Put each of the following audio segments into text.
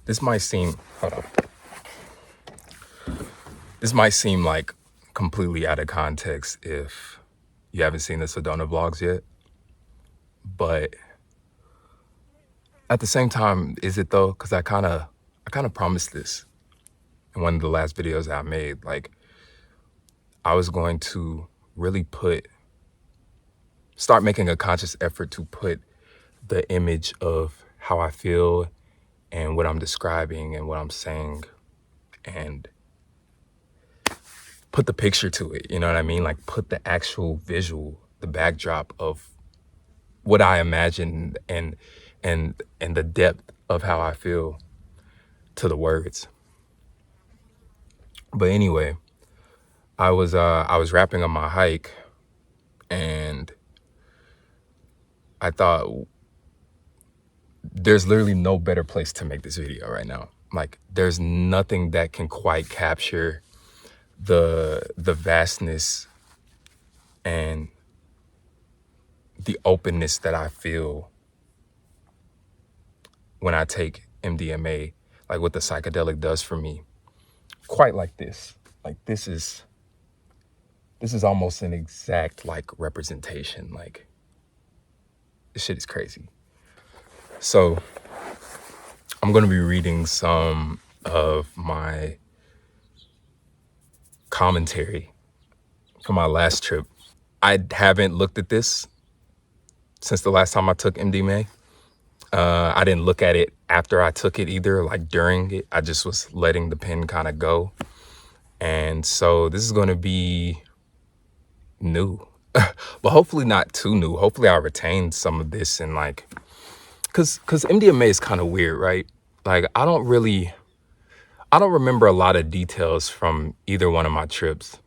This might seem, hold on. This might seem like completely out of context if you haven't seen the Sedona vlogs yet, but at the same time, is it though? Because I kind of promised this in one of the last videos I made. Like, I was going to really start making a conscious effort to put the image of how I feel and what I'm describing and what I'm saying, and put the picture to it, you know what I mean? Like, put the actual visual, the backdrop of what I imagine and the depth of how I feel to the words. But anyway, I was wrapping up my hike, and I thought there's literally no better place to make this video right now. Like, there's nothing that can quite capture the vastness and the openness that I feel when I take MDMA, like what the psychedelic does for me. Quite like this. Like, this is almost an exact like representation. Like, this shit is crazy. So I'm gonna be reading some of my commentary from my last trip. I haven't looked at this since the last time I took MDMA. I didn't look at it after I took it either, like during it. I just was letting the pen kind of go. And so this is going to be new, but hopefully not too new. Hopefully I retain some of this, and like, cause MDMA is kind of weird, right? Like, I don't remember a lot of details from either one of my trips,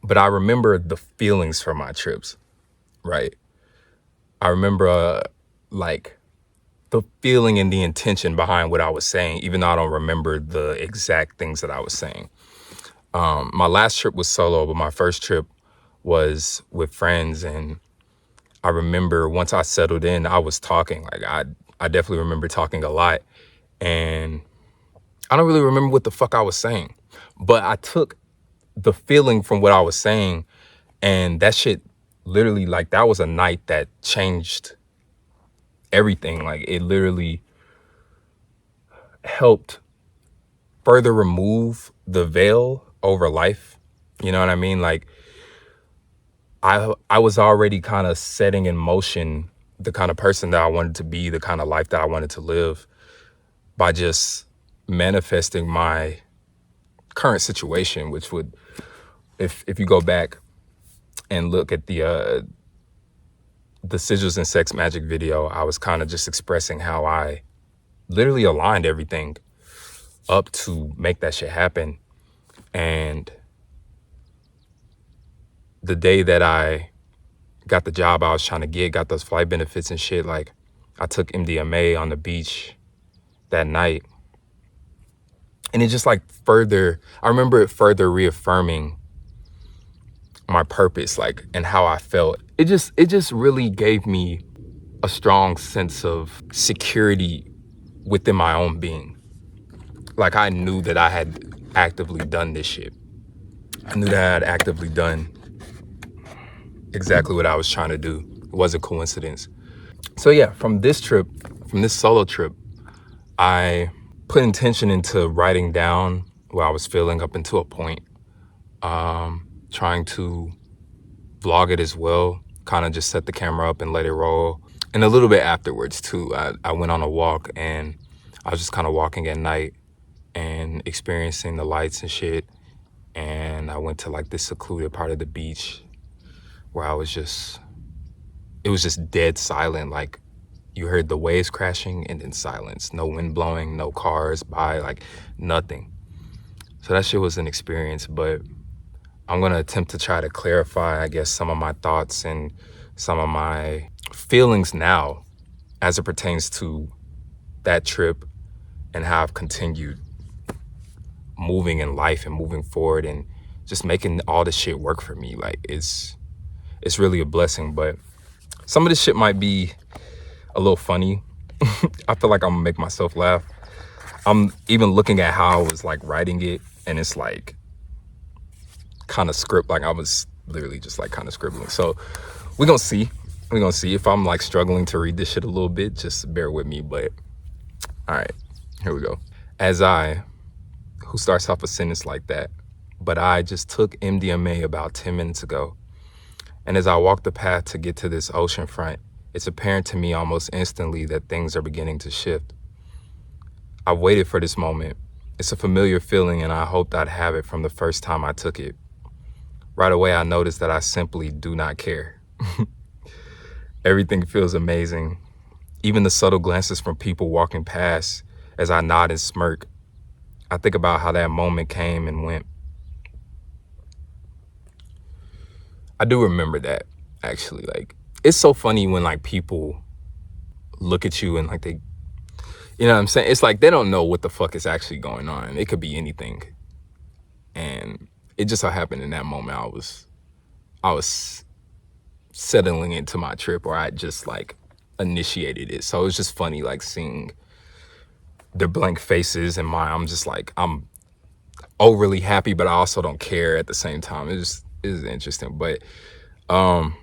but I remember the feelings from my trips, right? I remember like the feeling and the intention behind what I was saying, even though I don't remember the exact things that I was saying. My last trip was solo, but my first trip was with friends. And I remember once I settled in, I was talking. Like, I definitely remember talking a lot. And I don't really remember what the fuck I was saying. But I took the feeling from what I was saying, and that shit literally, like, that was a night that changed everything. Like, it literally helped further remove the veil over life. You know what I mean? Like, I was already kind of setting in motion the kind of person that I wanted to be, the kind of life that I wanted to live, by just manifesting my current situation, which would, if you go back and look at the Sigils and Sex Magic video, I was kind of just expressing how I literally aligned everything up to make that shit happen. And the day that I got the job I was trying to get, got those flight benefits and shit, like, I took MDMA on the beach that night. And it just like I remember it further reaffirming my purpose, like, and how I felt. It just really gave me a strong sense of security within my own being. Like, I knew that I had actively done this shit. I knew that I had actively done exactly what I was trying to do. It wasn't a coincidence. So yeah, from this solo trip, I put intention into writing down what I was feeling up until a point, trying to vlog it as well, kind of just set the camera up and let it roll. And a little bit afterwards too, I went on a walk, and I was just kind of walking at night and experiencing the lights and shit. And I went to like this secluded part of the beach where it was just dead silent. Like, you heard the waves crashing and then silence. No wind blowing, no cars by, like, nothing. So that shit was an experience. But I'm gonna attempt to try to clarify, I guess, some of my thoughts and some of my feelings now as it pertains to that trip and how I've continued moving in life and moving forward and just making all this shit work for me. Like, it's really a blessing. But some of this shit might be a little funny. I feel like I'm gonna make myself laugh. I'm even looking at how I was like writing it, and it's like kind of script, like I was literally just like kind of scribbling. So we're gonna see. We're gonna see if I'm like struggling to read this shit a little bit. Just bear with me. But all right, here we go. As I, who starts off a sentence like that, but I just took MDMA about 10 minutes ago. And as I walk the path to get to this ocean front, it's apparent to me almost instantly that things are beginning to shift. I've waited for this moment. It's a familiar feeling, and I hoped I'd have it from the first time I took it. Right away, I noticed that I simply do not care. Everything feels amazing. Even the subtle glances from people walking past as I nod and smirk. I think about how that moment came and went. I do remember that, actually. Like, it's so funny when like people look at you and like they, you know what I'm saying? It's like they don't know what the fuck is actually going on. It could be anything. And it just so happened in that moment I was settling into my trip, or I just like initiated it. So it was just funny like seeing their blank faces and I'm just like, I'm overly happy, but I also don't care at the same time. It is interesting. But to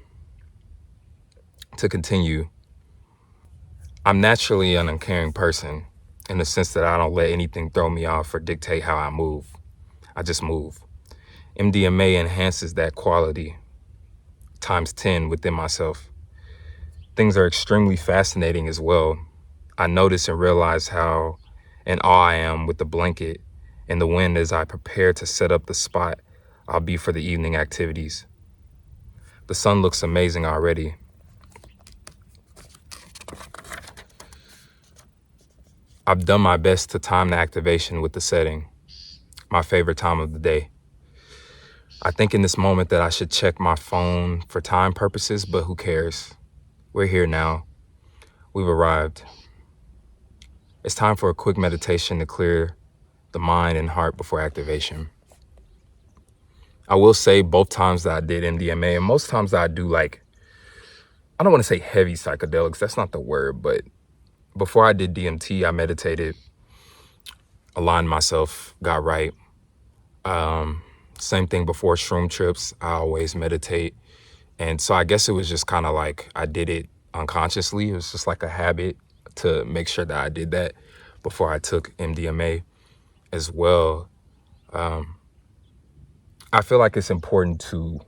continue, I'm naturally an uncaring person in the sense that I don't let anything throw me off or dictate how I move. I just move. MDMA enhances that quality times 10 within myself. Things are extremely fascinating as well. I notice and realize how in awe I am with the blanket and the wind as I prepare to set up the spot I'll be for the evening activities. The sun looks amazing already. I've done my best to time the activation with the setting, my favorite time of the day. I think in this moment that I should check my phone for time purposes, but who cares? We're here now. We've arrived. It's time for a quick meditation to clear the mind and heart before activation. I will say both times that I did MDMA, and most times that I do like, I don't want to say heavy psychedelics, that's not the word, but before I did DMT, I meditated, aligned myself, got right. Same thing before shroom trips, I always meditate. And so I guess it was just kind of like I did it unconsciously. It was just like a habit to make sure that I did that before I took MDMA as well. I feel like it's important to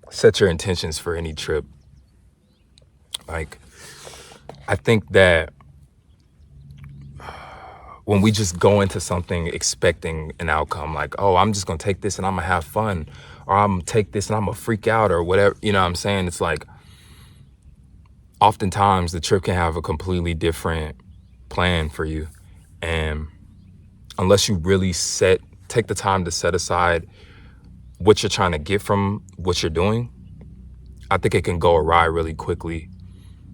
set your intentions for any trip. Like, I think that when we just go into something expecting an outcome, like, oh, I'm just gonna take this and I'm gonna have fun, or I'm gonna take this and I'm gonna freak out, or whatever, you know what I'm saying? It's like, oftentimes the trip can have a completely different plan for you. And unless you really take the time to set aside what you're trying to get from what you're doing, I think it can go awry really quickly,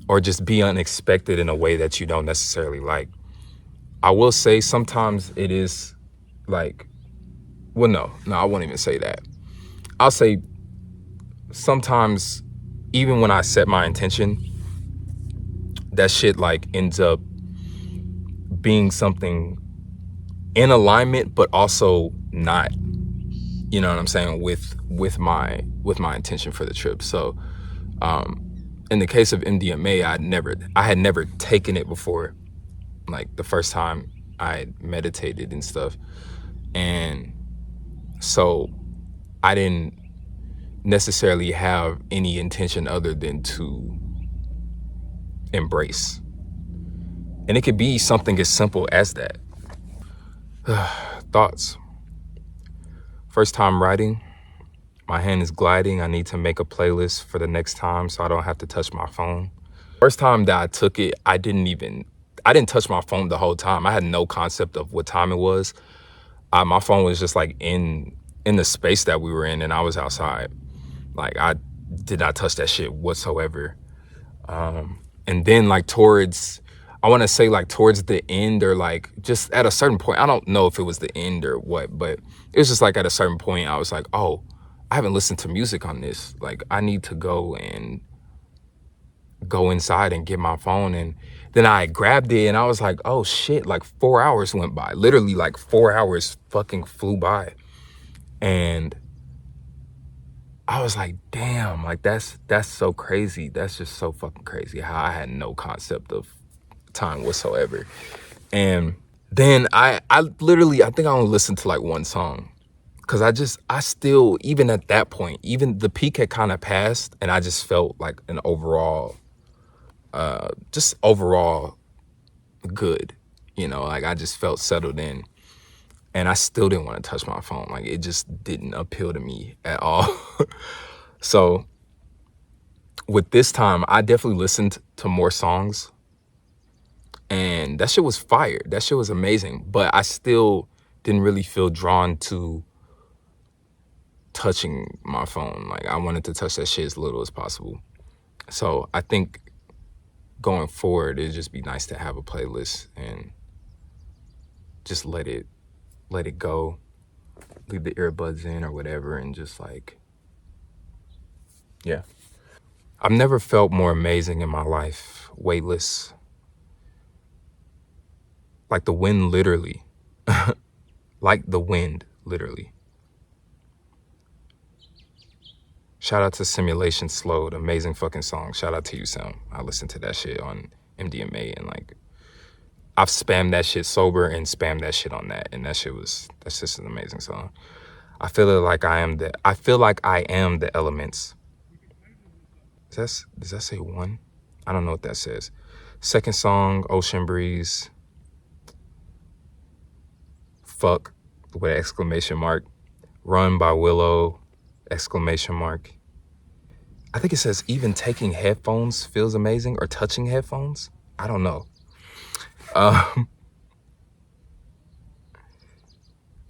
or just be unexpected in a way that you don't necessarily like. I will say sometimes it is like, well, no, I won't even say that. I'll say sometimes even when I set my intention, that shit like ends up being something in alignment, but also not, you know what I'm saying, with my intention for the trip. So in the case of MDMA, I had never taken it before, like the first time I meditated and stuff. And so I didn't necessarily have any intention other than to embrace. And it could be something as simple as that. Thoughts. First time writing, my hand is gliding. I need to make a playlist for the next time so I don't have to touch my phone. First time that I took it, I didn't touch my phone the whole time. I had no concept of what time it was. My phone was just like in the space that we were in, and I was outside. Like, I did not touch that shit whatsoever. And then like I want to say like towards the end, or like just at a certain point, I don't know if it was the end or what, but it was just like at a certain point, I was like, oh, I haven't listened to music on this. Like, I need to go inside and get my phone. And then I grabbed it and I was like, oh shit, like 4 hours went by. Literally like 4 hours fucking flew by. And I was like, damn, like that's so crazy. That's just so fucking crazy how I had no concept of time whatsoever. And then I literally, I think I only listened to like one song. Cause I still, even at that point, even the peak had kind of passed and I just felt like an overall, just overall good, you know, like I just felt settled in. And I still didn't want to touch my phone. Like it just didn't appeal to me at all. So with this time, I definitely listened to more songs and that shit was fire. That shit was amazing. But I still didn't really feel drawn to touching my phone. Like I wanted to touch that shit as little as possible. So I think going forward, it'd just be nice to have a playlist and just let it go, leave the earbuds in or whatever, and just like, yeah. I've never felt more amazing in my life, weightless. Like the wind, literally. Like the wind, literally. Shout out to Simulation Slowed, amazing fucking song. Shout out to you, Sam. I listened to that shit on mdma and like, I've spammed that shit sober and spammed that shit on that. And that's just an amazing song. I feel like I am the elements. Does that say one? I don't know what that says. Second song, Ocean Breeze. Fuck with an exclamation mark. Run by Willow, exclamation mark. I think it says even taking headphones feels amazing, or touching headphones. I don't know.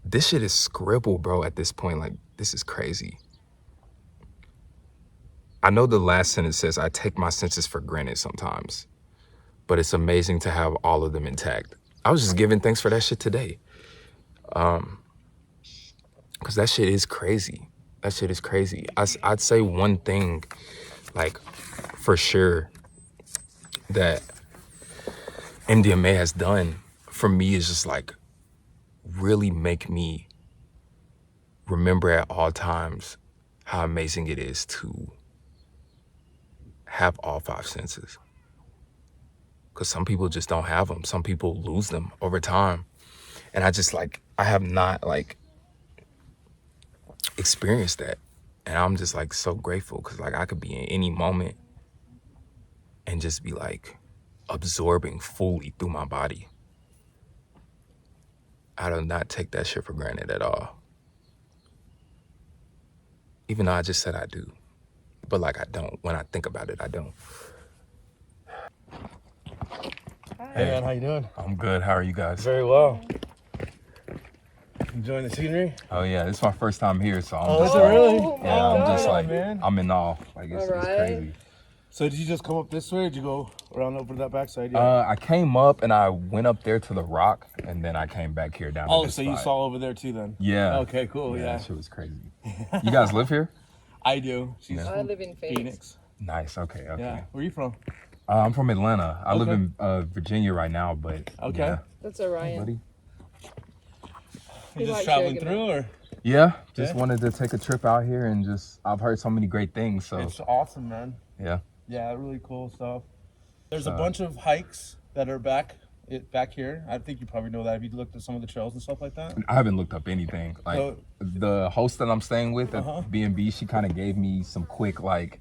This shit is scribble, bro, at this point. Like, this is crazy. I know the last sentence says, I take my senses for granted sometimes, but it's amazing to have all of them intact. I was just giving thanks for that shit today. Because that shit is crazy. That shit is crazy. I'd say one thing, like, for sure, that mdma has done for me is just like really make me remember at all times how amazing it is to have all 5 senses. Because some people just don't have them. Some people lose them over time. And I have not like experienced that. And I'm just like so grateful because like I could be in any moment and just be like absorbing fully through my body. I do not take that shit for granted at all. Even though I just said I do. But like I don't. When I think about it, I don't. Hey man, how you doing? I'm good. How are you guys? Very well. Enjoying the scenery? Oh yeah, this is my first time here, so I'm is it really? Yeah, I'm just like, man. I'm in awe. Like it's crazy. So did you just come up this way or did you go around over that backside? I came up and I went up there to the rock and then I came back here down to this so spot. you saw over there too then? Yeah. Okay, cool, yeah. That shit was crazy. You guys live here? I do. I live in Phoenix. Nice, okay. Yeah. Where are you from? I'm from Atlanta. I live in Virginia right now, but okay. Yeah. That's Orion. Buddy. You just traveling through or? Yeah, just wanted to take a trip out here and I've heard so many great things, so. It's awesome, man. Yeah. Yeah, really cool stuff. There's a bunch of hikes that are back here. I think you probably know that. Have you looked at some of the trails and stuff like that? I haven't looked up anything. Like the host that I'm staying with at B&B, she kind of gave me some quick like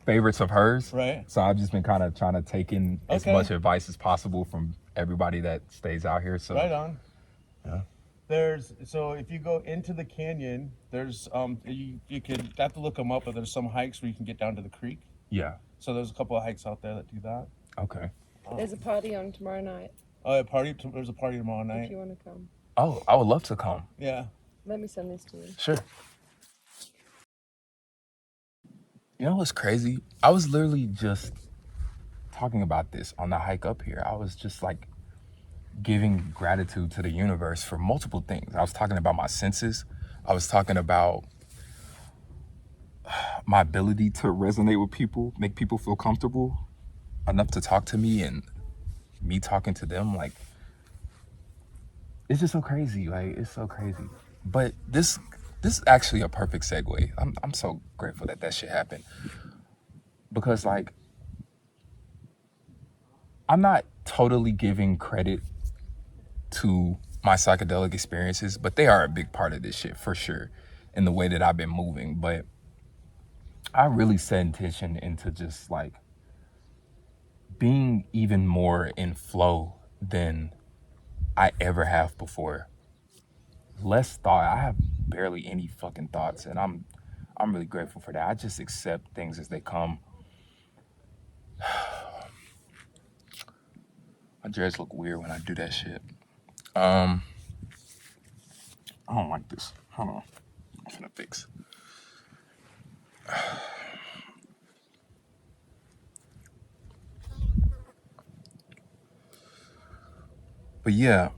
favorites of hers. Right. So I've just been kind of trying to take in as much advice as possible from everybody that stays out here. So right on. Yeah. So if you go into the canyon, there's you could have to look them up, but there's some hikes where you can get down to the creek. Yeah. So there's a couple of hikes out there that do that. Okay. There's a party on tomorrow night. Oh, there's a party tomorrow night. If you want to come. Oh, I would love to come. Yeah. Let me send this to you. Sure. You know what's crazy? I was literally just talking about this on the hike up here. I was just like giving gratitude to the universe for multiple things. I was talking about my senses. I was talking about my ability to resonate with people, make people feel comfortable. enough to talk to me and me talking to them, like, it's just so crazy. Like, it's so crazy. But this is actually a perfect segue. I'm so grateful that that shit happened, because like I'm not totally giving credit to my psychedelic experiences, but they are a big part of this shit for sure, in the way that I've been moving. But I really set intention into just like being even more in flow than I ever have before. Less thought. I have barely any fucking thoughts, and I'm really grateful for that. I just accept things as they come. My dreads look weird when I do that shit. I don't like this. Hold on. I'm finna fix. But yeah,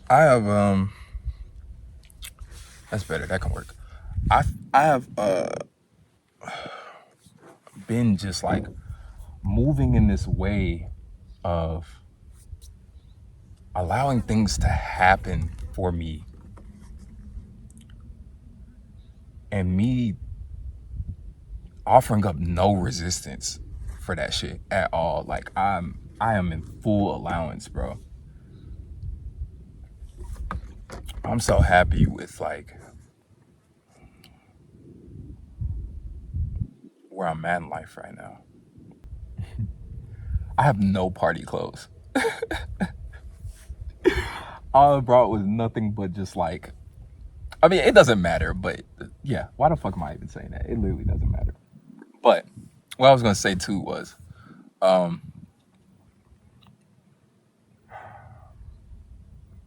I have that's better. That can work. I have been just like moving in this way of allowing things to happen for me, and me offering up no resistance for that shit at all. Like I am in full allowance, bro. I'm so happy with like where I'm at in life right now. I have no party clothes. All I brought was nothing but just like, I mean, it doesn't matter, but yeah, why the fuck am I even saying that? It literally doesn't matter. But what I was gonna say too was,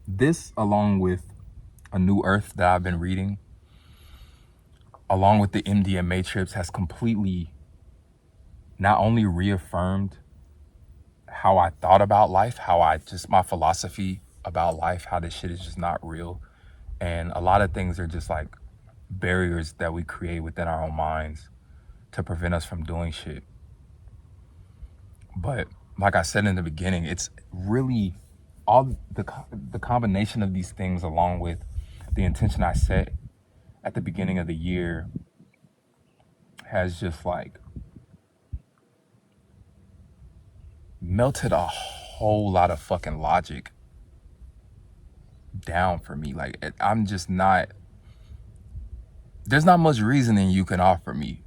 this, along with A New Earth that I've been reading, along with the mdma trips, has completely not only reaffirmed how I thought about life, how I just, my philosophy about life, how this shit is just not real. And a lot of things are just like barriers that we create within our own minds to prevent us from doing shit. But like I said in the beginning, it's really all the combination of these things, along with the intention I set at the beginning of the year, has just like melted a whole lot of fucking logic down for me. Like I'm just not, there's not much reasoning you can offer me.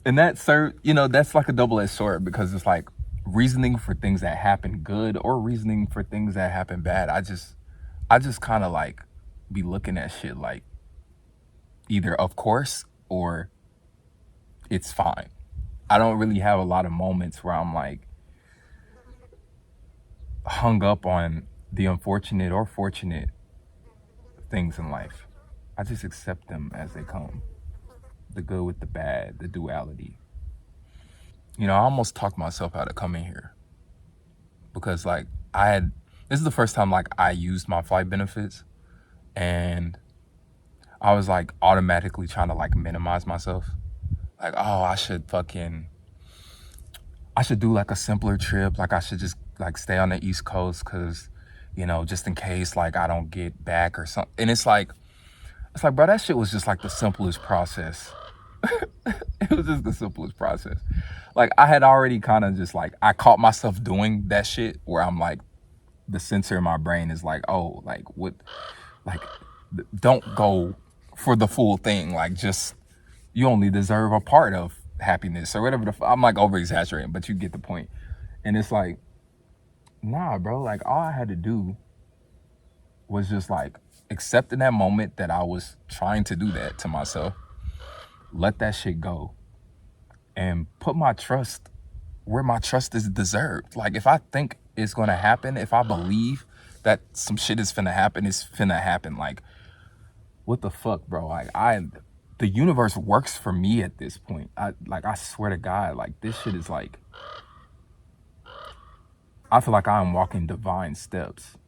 And that's, you know, that's like a double-edged sword, because it's like reasoning for things that happen good or reasoning for things that happen bad. I just kind of like be looking at shit like either of course or it's fine. I don't really have a lot of moments where I'm like hung up on the unfortunate or fortunate things in life. I just accept them as they come. The good with the bad, the duality. You know, I almost talked myself out of coming here, because like this is the first time like I used my flight benefits, and I was like automatically trying to like minimize myself. Like, oh, I should do like a simpler trip. Like I should just like stay on the East Coast, because, you know, just in case like I don't get back or something. And it's like, bro, that shit was just like the simplest process. It was just the simplest process. Like I had already kind of just like, I caught myself doing that shit where I'm like, the sensor in my brain is like, oh, like what, like don't go for the full thing. Like just, you only deserve a part of happiness or whatever. I'm like over exaggerating, but you get the point. And it's like, nah, bro, like all I had to do was just like accept in that moment that I was trying to do that to myself, let that shit go, and put my trust where my trust is deserved. Like if I think it's gonna happen, if I believe that some shit is finna happen, it's finna happen. Like, what the fuck, bro? Like the universe works for me at this point. I swear to God, like this shit is like, I feel like I'm walking divine steps.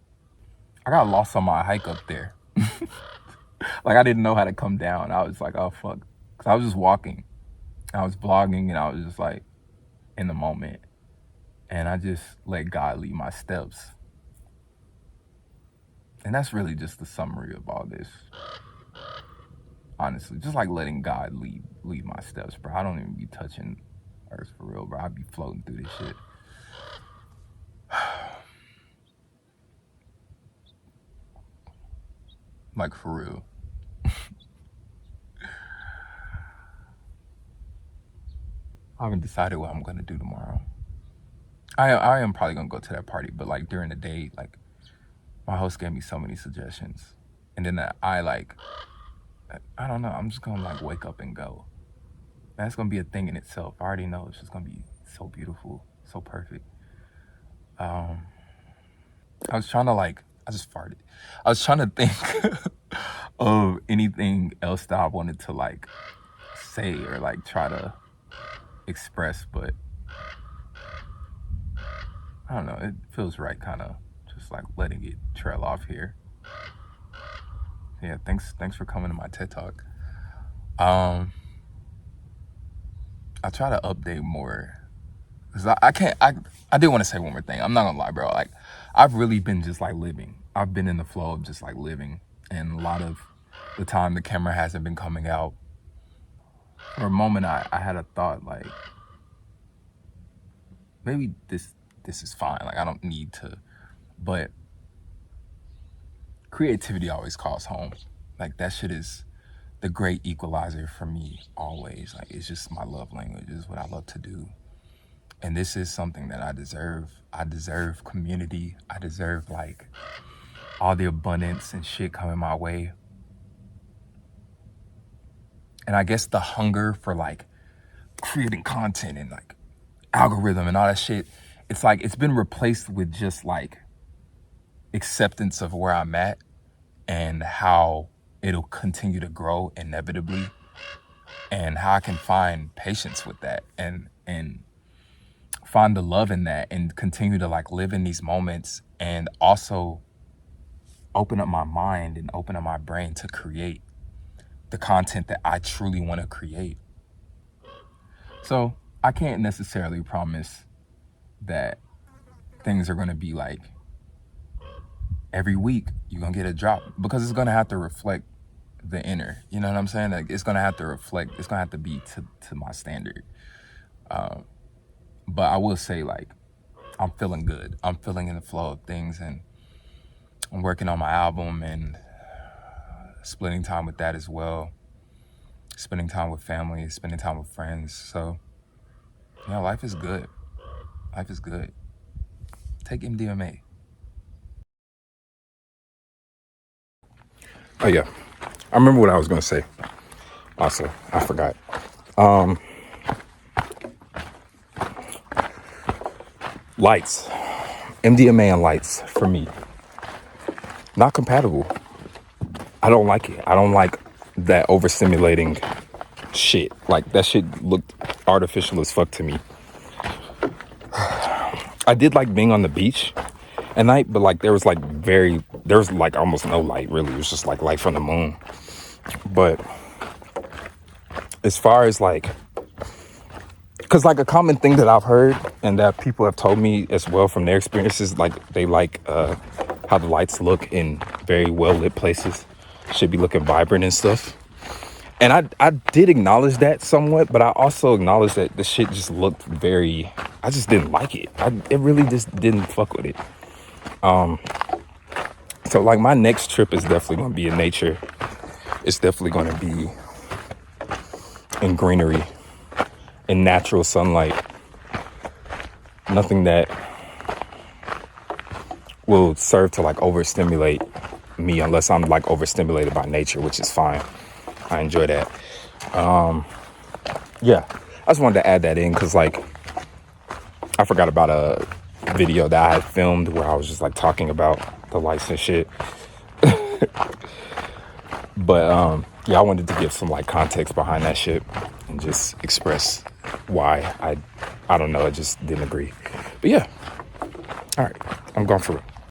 I got lost on my hike up there. Like I didn't know how to come down. I was like, oh fuck, because I was just walking, I was vlogging and I was just like in the moment. And I just let God lead my steps. And that's really just the summary of all this. Honestly, just like letting God lead my steps, bro. I don't even be touching earth for real, bro. I be floating through this shit. Like, for real. I haven't decided what I'm gonna do tomorrow. I am probably gonna go to that party, but like during the day, like my host gave me so many suggestions, and then I don't know. I'm just gonna like wake up and go. That's gonna be a thing in itself. I already know it's just gonna be so beautiful, so perfect. I was trying to I just farted. I was trying to think of anything else that I wanted to like say or like try to express, but I don't know. It feels right, kind of just like letting it trail off here. Yeah, thanks for coming to my TED Talk. I try to update more. Cause I can't. I did want to say one more thing. I'm not gonna lie, bro. Like, I've really been just like living. I've been in the flow of just like living, and a lot of the time the camera hasn't been coming out. For a moment, I had a thought like, maybe this is fine. Like, I don't need to. But creativity always calls home. Like, that shit is the great equalizer for me always. Like, it's just my love language. It's what I love to do. And this is something that I deserve. I deserve community. I deserve like all the abundance and shit coming my way. And I guess the hunger for like creating content and like algorithm and all that shit, it's like it's been replaced with just like acceptance of where I'm at and how it'll continue to grow inevitably, and how I can find patience with that and find the love in that and continue to like live in these moments, and also open up my mind and open up my brain to create the content that I truly want to create. So I can't necessarily promise that things are going to be like every week you're going to get a drop, because it's going to have to reflect the inner, you know what I'm saying? Like, it's going to have to reflect, it's going to have to be to my standard. But I will say, like, I'm feeling good. I'm feeling in the flow of things, and I'm working on my album and splitting time with that as well. Spending time with family, spending time with friends. So, yeah, life is good. Life is good. Take mdma. Oh, yeah. I remember what I was going to say. Also, I forgot. Lights. MDMA and lights, for me, not compatible. I don't like it. I don't like that overstimulating shit. Like, that shit looked artificial as fuck to me. I did like being on the beach at night, but like there was like almost no light, really. It was just like light from the moon. But as far as like, because like a common thing that I've heard and that people have told me as well from their experiences, like they like how the lights look in very well lit places, should be looking vibrant and stuff. And I did acknowledge that somewhat, but I also acknowledged that the shit just looked I just didn't like it. It really just didn't fuck with it. So like my next trip is definitely going to be in nature. It's definitely going to be in greenery, in natural sunlight. Nothing that will serve to like overstimulate me, unless I'm like overstimulated by nature, which is fine. I enjoy that. Yeah, I just wanted to add that in because like I forgot about a video that I had filmed where I was just like talking about the lights and shit. But yeah, I wanted to give some like context behind that shit and just express why I don't know, I just didn't agree. But yeah, all right, I'm gone for real.